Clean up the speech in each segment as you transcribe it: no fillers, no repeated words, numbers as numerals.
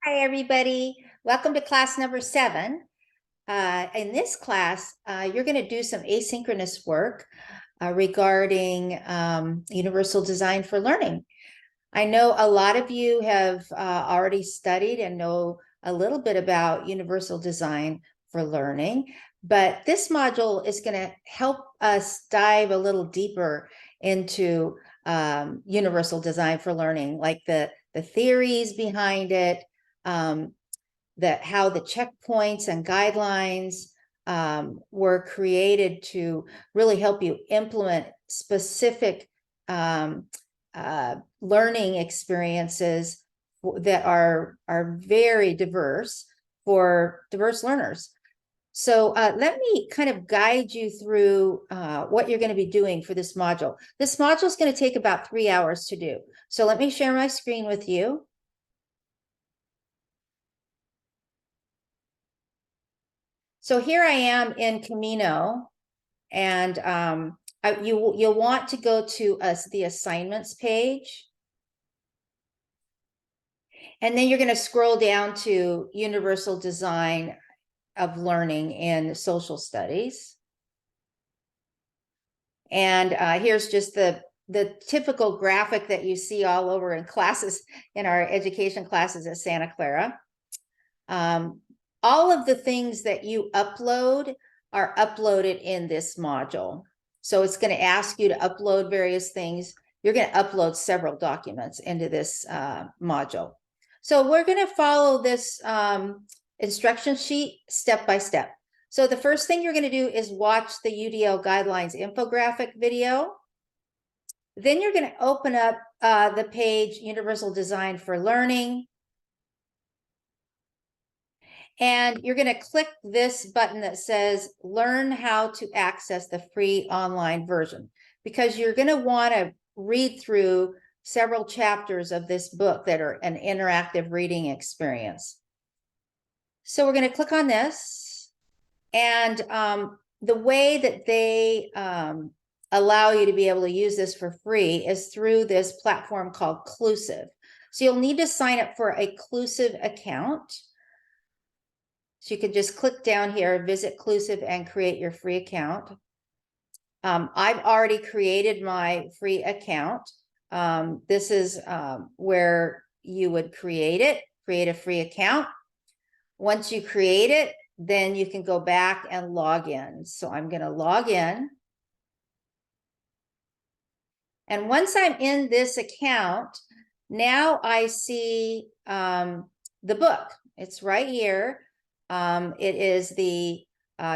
Hi, everybody. Welcome to class number 7. In this class, you're going to do some asynchronous work regarding universal design for learning. I know a lot of you have already studied and know a little bit about universal design for learning, but this module is going to help us dive a little deeper into universal design for learning, like the theories behind it, how the checkpoints and guidelines were created to really help you implement specific learning experiences that are very diverse for diverse learners. So let me kind of guide you through what you're going to be doing for this module. This module is going to take about 3 hours to do. So let me share my screen with you. So here I am in Camino, and you'll want to go to the assignments page. And then you're going to scroll down to Universal Design of Learning in Social Studies. And here's just the typical graphic that you see all over in classes, in our education classes at Santa Clara. All of the things that you upload are uploaded in this module. So it's going to ask you to upload various things. You're going to upload several documents into this module. So we're going to follow this instruction sheet step by step. So the first thing you're going to do is watch the UDL guidelines infographic video. Then you're going to open up the page Universal Design for Learning. And you're going to click this button that says learn how to access the free online version, because you're going to want to read through several chapters of this book that are an interactive reading experience. So we're going to click on this, and the way that they allow you to be able to use this for free is through this platform called Clusive. So you'll need to sign up for a Clusive account. So you can just click down here, visit Clusive, and create your free account. I've already created my free account. This is where you would create a free account. Once you create it, then you can go back and log in. So I'm going to log in. And once I'm in this account, now I see the book. It's right here. It is the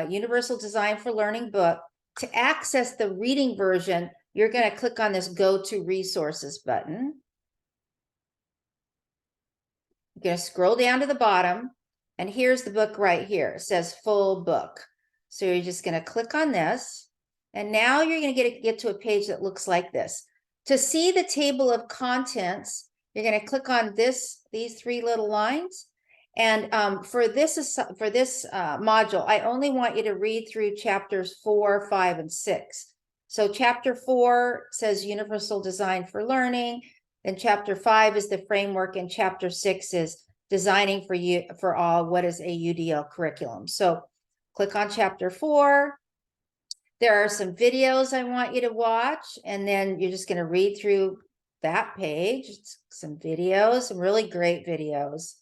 Universal Design for Learning book. To access the reading version, you're going to click on this Go to Resources button. You're going to scroll down to the bottom, and here's the book right here. It says full book. So you're just going to click on this, and now you're going to get to a page that looks like this. To see the table of contents, you're going to click on these 3 little lines. And for this module, I only want you to read through chapters 4, 5, and 6. So chapter 4 says Universal Design for Learning. Then chapter 5 is the framework, and chapter 6 is Designing for All, what is a UDL curriculum. So click on chapter 4. There are some videos I want you to watch, and then you're just going to read through that page. It's some videos, some really great videos.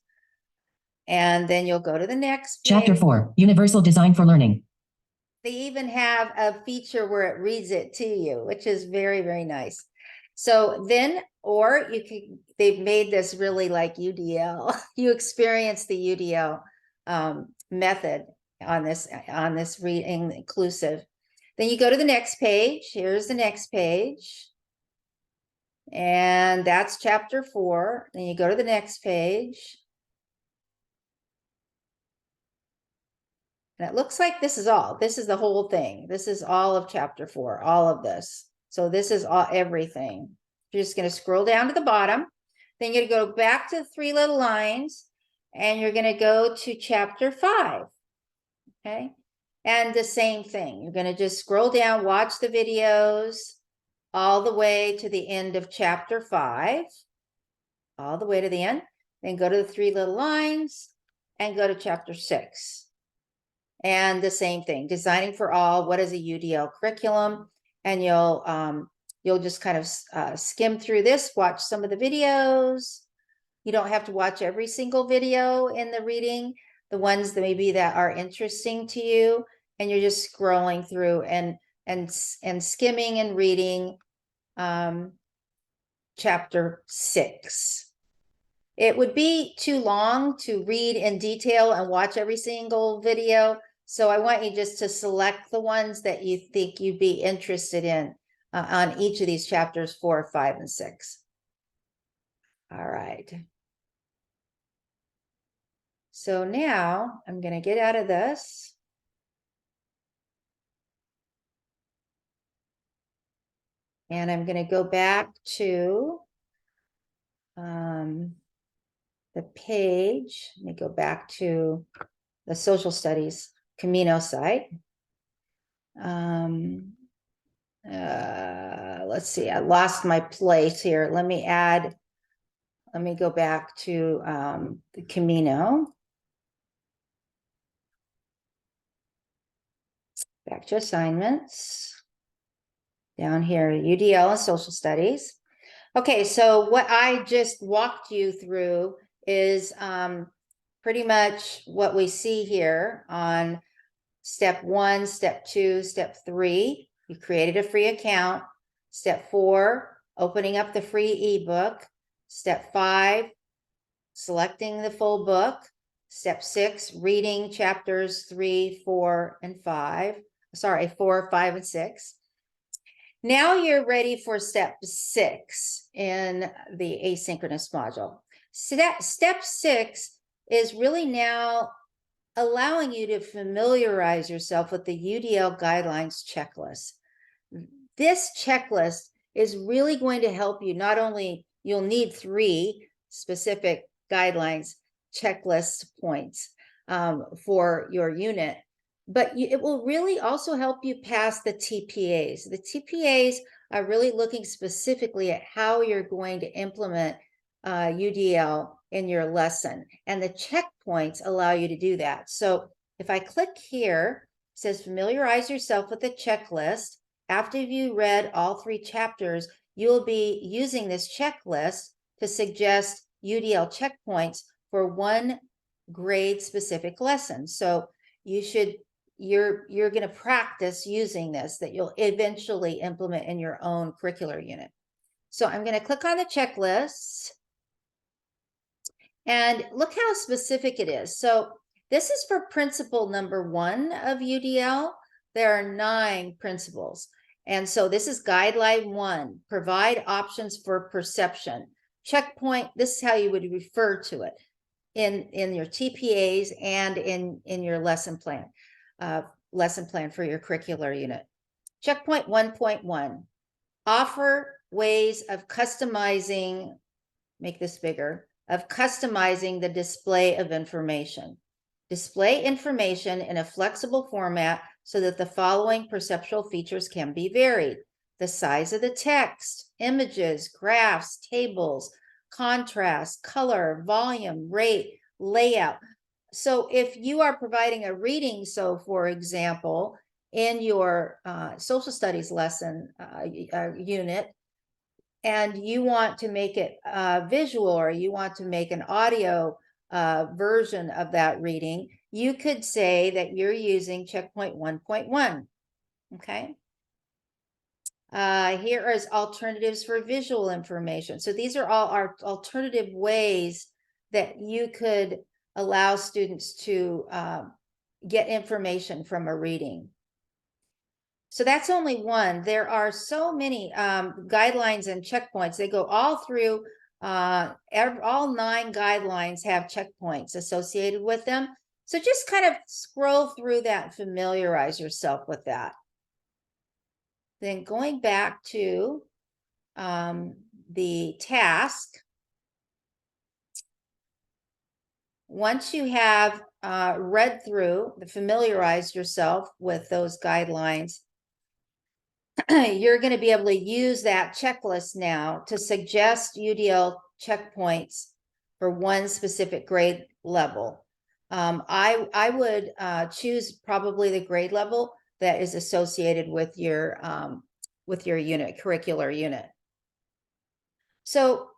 And then you'll go to the next page. Chapter 4, Universal Design for Learning. They even have a feature where it reads it to you, which is very, very nice. So then, or you can, they've made this really like UDL. You experience the UDL method on this reading inclusive. Then you go to the next page. Here's the next page. And that's chapter 4. Then you go to the next page. And it looks like this is the whole thing. This is all of chapter 4, all of this. So this is everything. You're just going to scroll down to the bottom. Then you're going to go back to the 3 little lines, and you're going to go to chapter 5. Okay. And the same thing. You're going to just scroll down, watch the videos all the way to the end of chapter 5, all the way to the end. then go to the 3 little lines and go to chapter 6. And the same thing, designing for all, what is a UDL curriculum? And you'll just kind of skim through this, watch some of the videos. You don't have to watch every single video in the reading, the ones that maybe that are interesting to you, and you're just scrolling through and skimming and reading chapter 6. It would be too long to read in detail and watch every single video, so I want you just to select the ones that you think you'd be interested in on each of these chapters 4, 5, and 6. All right. So now I'm going to get out of this. And I'm going to go back to the page. Let me go back to the social studies Camino site. Let's see, I lost my place here. Let me go back to the Camino. Back to assignments. Down here, UDL and social studies. Okay, so what I just walked you through is pretty much what we see here on step 1, step 2, step 3. You created a free account. Step 4, opening up the free ebook. Step 5, selecting the full book. Step 6, reading chapters 3, 4, and 5. Sorry, 4, 5, and 6. Now you're ready for step 6 in the asynchronous module. Step 6 is really now allowing you to familiarize yourself with the UDL guidelines checklist. This checklist is really going to help you. Not only you'll need 3 specific guidelines checklist points for your unit, but it will really also help you pass the TPAs. The TPAs are really looking specifically at how you're going to implement UDL in your lesson, and the checkpoints allow you to do that. So if I click here, it says familiarize yourself with the checklist. After you read all 3 chapters, you'll be using this checklist to suggest UDL checkpoints for one grade specific lesson. So you're going to practice using this, that you'll eventually implement in your own curricular unit. So I'm going to click on the checklist. And look how specific it is. So this is for principle number 1 of UDL. There are 9 principles. And so this is guideline 1, provide options for perception. Checkpoint, this is how you would refer to it in your TPAs and in your lesson plan for your curricular unit. Checkpoint 1.1, offer ways of customizing, make this bigger, of customizing the display of information. Display information in a flexible format so that the following perceptual features can be varied: the size of the text, images, graphs, tables, contrast, color, volume, rate, layout. So if you are providing a reading, so for example, in your social studies lesson unit, and you want to make it visual, or you want to make an audio version of that reading, you could say that you're using checkpoint 1.1. Okay. Here is alternatives for visual information. So these are all our alternative ways that you could allow students to get information from a reading. So that's only one. There are so many guidelines and checkpoints. They go all through, all 9 guidelines have checkpoints associated with them. So just kind of scroll through that and familiarize yourself with that. Then going back to the task, once you have read through, familiarized yourself with those guidelines, you're going to be able to use that checklist now to suggest UDL checkpoints for one specific grade level. I would choose probably the grade level that is associated with your unit, curricular unit. So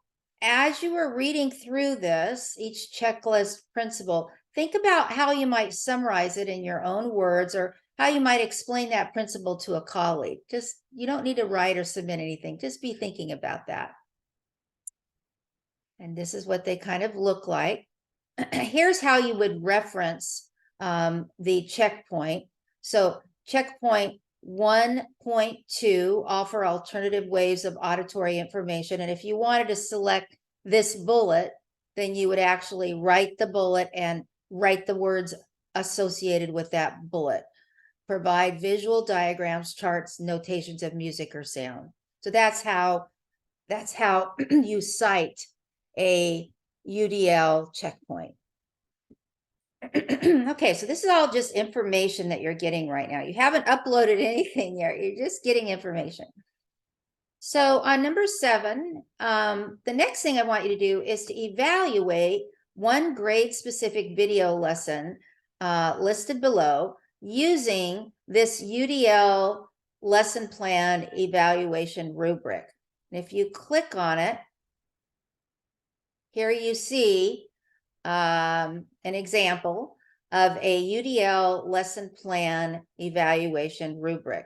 as you are reading through this, each checklist principle, think about how you might summarize it in your own words, or how you might explain that principle to a colleague. Just, you don't need to write or submit anything. Just be thinking about that. And this is what they kind of look like. Here's how you would reference the checkpoint. So checkpoint 1.2, offer alternative ways of auditory information. And if you wanted to select this bullet, then you would actually write the bullet and write the words associated with that bullet. Provide visual diagrams, charts, notations of music or sound. So that's how you cite a UDL checkpoint. Okay, so this is all just information that you're getting right now. You haven't uploaded anything yet. You're just getting information. So on number 7, the next thing I want you to do is to evaluate one grade-specific video lesson listed below using this UDL lesson plan evaluation rubric. And if you click on it, here you see an example of a UDL lesson plan evaluation rubric.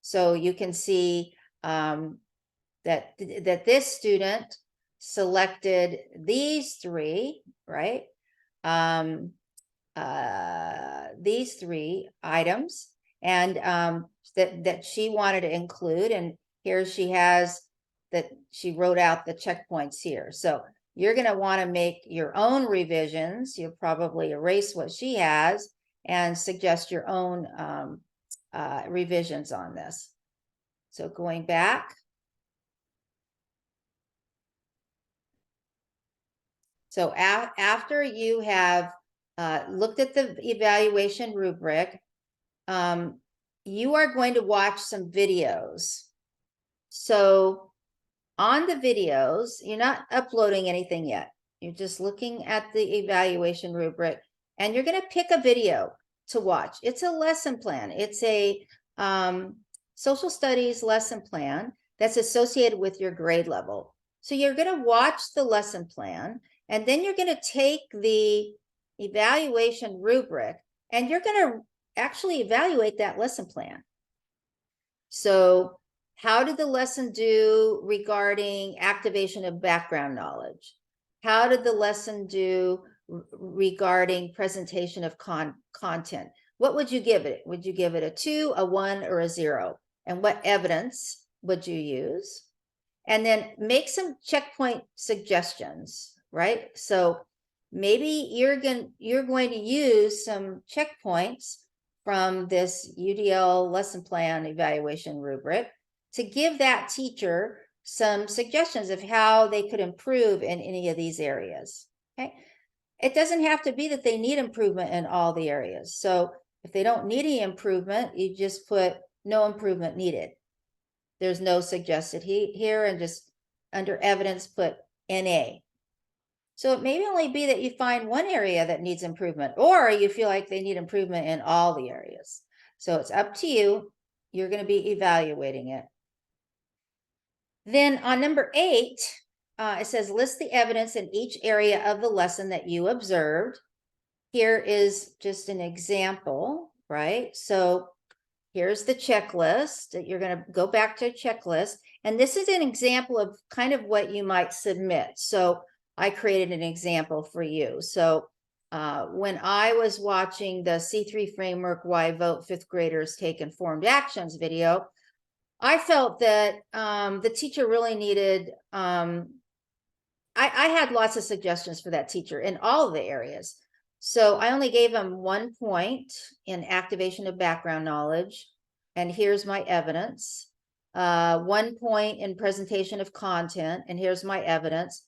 So you can see that this student selected these 3, right? These 3 items, and that she wanted to include. And here she has that she wrote out the checkpoints here. So you're going to want to make your own revisions. You'll probably erase what she has and suggest your own revisions on this. So going back. So after you have looked at the evaluation rubric, you are going to watch some videos. So on the videos, you're not uploading anything yet. You're just looking at the evaluation rubric, and you're going to pick a video to watch. It's a lesson plan. It's a social studies lesson plan that's associated with your grade level. So you're going to watch the lesson plan, and then you're going to take the evaluation rubric, and you're going to actually evaluate that lesson plan. So how did the lesson do regarding activation of background knowledge? How did the lesson do regarding presentation of content? What would you give it? Would you give it a 2, a 1, or a 0? And what evidence would you use? And then make some checkpoint suggestions, right? So maybe you're going to use some checkpoints from this UDL lesson plan evaluation rubric to give that teacher some suggestions of how they could improve in any of these areas. Okay, it doesn't have to be that they need improvement in all the areas. So if they don't need any improvement, you just put no improvement needed. There's no suggested here, and just under evidence put NA. So it may only be that you find one area that needs improvement, or you feel like they need improvement in all the areas. So it's up to you. You're going to be evaluating it. Then on number 8, it says list the evidence in each area of the lesson that you observed. Here is just an example, right? So here's the checklist. You're going to go back to a checklist. And this is an example of kind of what you might submit. So I created an example for you. So when I was watching the C3 framework, Why Vote 5th Graders Take Informed Actions video, I felt that the teacher really needed, I had lots of suggestions for that teacher in all of the areas. So I only gave him 1 point in activation of background knowledge. And here's my evidence. 1 point in presentation of content. And here's my evidence.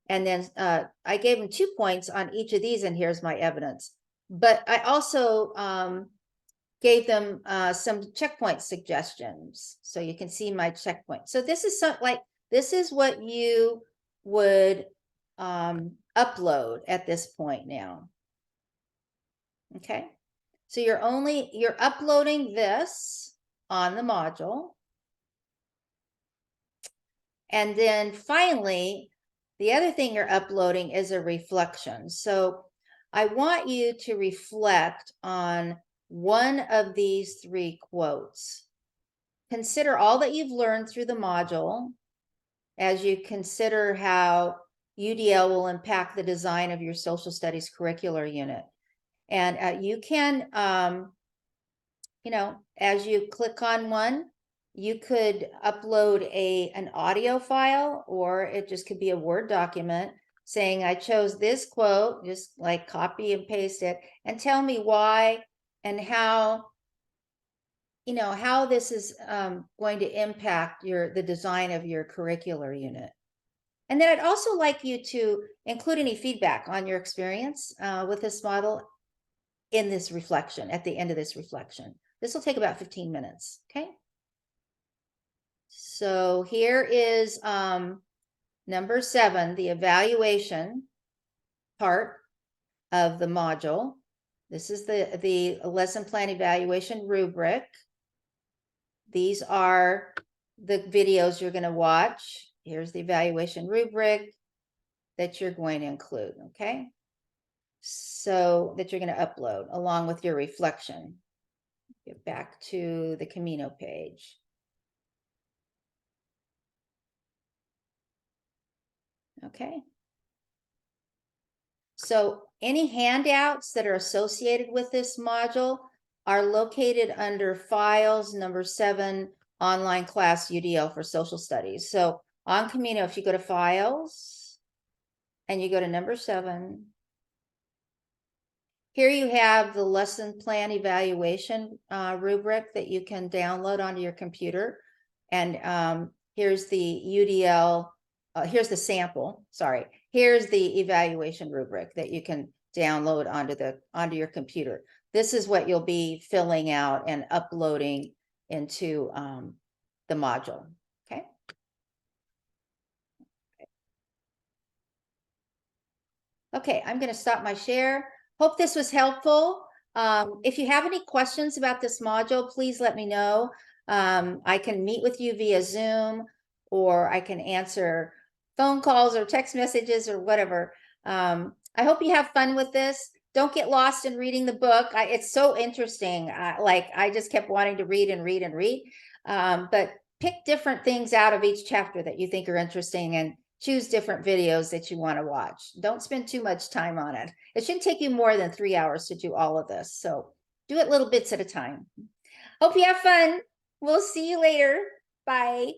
And then I gave him 2 points on each of these. And here's my evidence. But I also gave them some checkpoint suggestions. So you can see my checkpoint. So this is this is what you would upload at this point now. Okay, so you're uploading this on the module. And then finally, the other thing you're uploading is a reflection. So I want you to reflect on one of these 3 quotes. Consider all that you've learned through the module as you consider how UDL will impact the design of your social studies curricular unit. And you can, as you click on one, you could upload an audio file, or it just could be a Word document saying, I chose this quote, just like copy and paste it, and tell me why and how, how this is going to impact the design of your curricular unit. And then I'd also like you to include any feedback on your experience with this model in this reflection, at the end of this reflection. This will take about 15 minutes, okay? So here is number 7, the evaluation part of the module. This is the lesson plan evaluation rubric. These are the videos you're going to watch. Here's the evaluation rubric that you're going to include, okay? So that you're going to upload along with your reflection. Get back to the Camino page. Okay. So any handouts that are associated with this module are located under Files, number 7, Online Class UDL for Social Studies. So on Camino, if you go to Files and you go to number 7, here you have the lesson plan evaluation rubric that you can download onto your computer. And here's the UDL, here's the sample, sorry. Here's the evaluation rubric that you can download onto your computer. This is what you'll be filling out and uploading into the module, okay? Okay, I'm gonna stop my share. Hope this was helpful. If you have any questions about this module, please let me know. I can meet with you via Zoom, or I can answer phone calls or text messages or whatever. I hope you have fun with this. Don't get lost in reading the book. It's so interesting. I just kept wanting to read and read and read. But pick different things out of each chapter that you think are interesting, and choose different videos that you want to watch. Don't spend too much time on it. It shouldn't take you more than 3 hours to do all of this. So do it little bits at a time. Hope you have fun. We'll see you later. Bye.